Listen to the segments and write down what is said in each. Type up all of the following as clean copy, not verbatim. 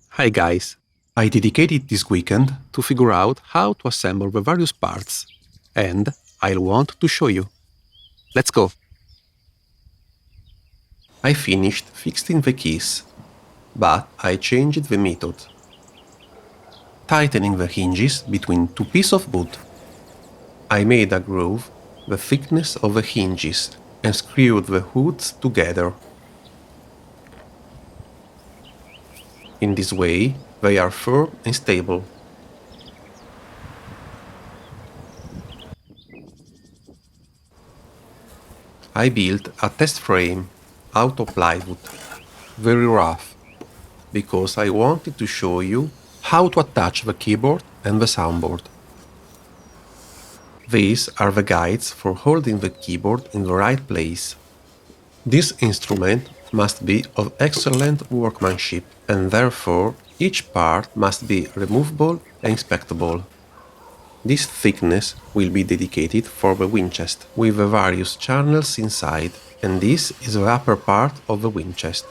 Hi guys! I dedicated this weekend to figure out how to assemble the various parts, and I'll want to show you. Let's go! I finished fixing the keys, but I changed the method. Tightening the hinges between two pieces of wood. I made a groove the thickness of the hinges and screwed the hoods together. In this way, they are firm and stable. I built a test frame out of plywood, very rough, because I wanted to show you how to attach the keyboard and the soundboard. These are the guides for holding the keyboard in the right place. This instrument must be of excellent workmanship, and therefore each part must be removable and inspectable. This thickness will be dedicated for the wind chest, with the various channels inside, and this is the upper part of the wind chest,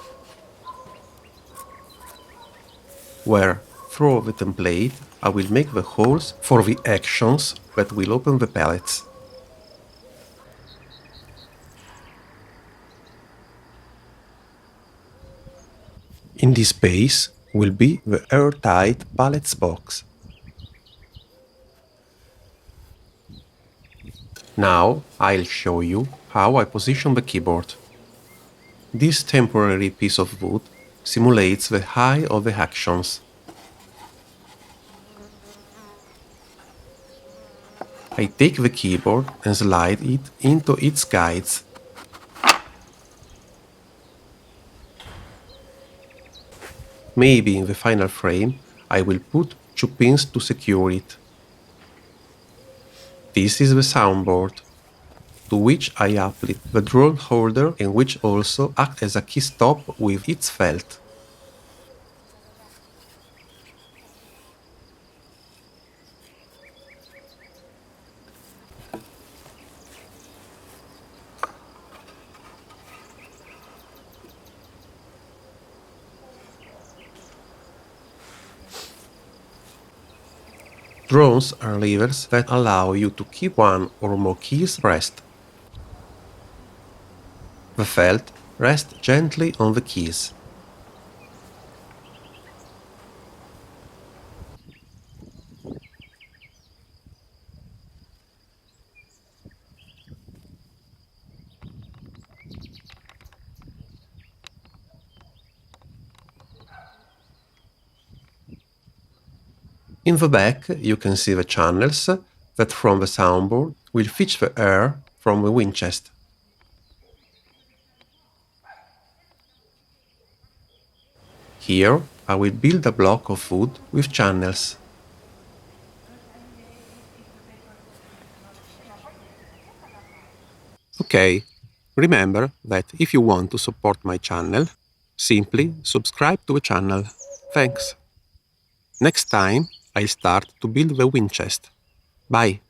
where, through the template, I will make the holes for the actions that will open the pallets. In this space will be the airtight pallets box. Now I'll show you how I position the keyboard. This temporary piece of wood simulates the height of the actions. I take the keyboard and slide it into its guides. Maybe in the final frame I will put 2 pins to secure it. This is the soundboard, to which I applied the drone holder and which also acts as a key stop with its felt. Drones are levers that allow you to keep one or more keys pressed. The felt rests gently on the keys. In the back you can see the channels that from the soundboard will fetch the air from the wind chest. Here I will build a block of wood with channels. Okay, remember that if you want to support my channel, simply subscribe to the channel. Thanks! Next time I start to build the wind chest. Bye!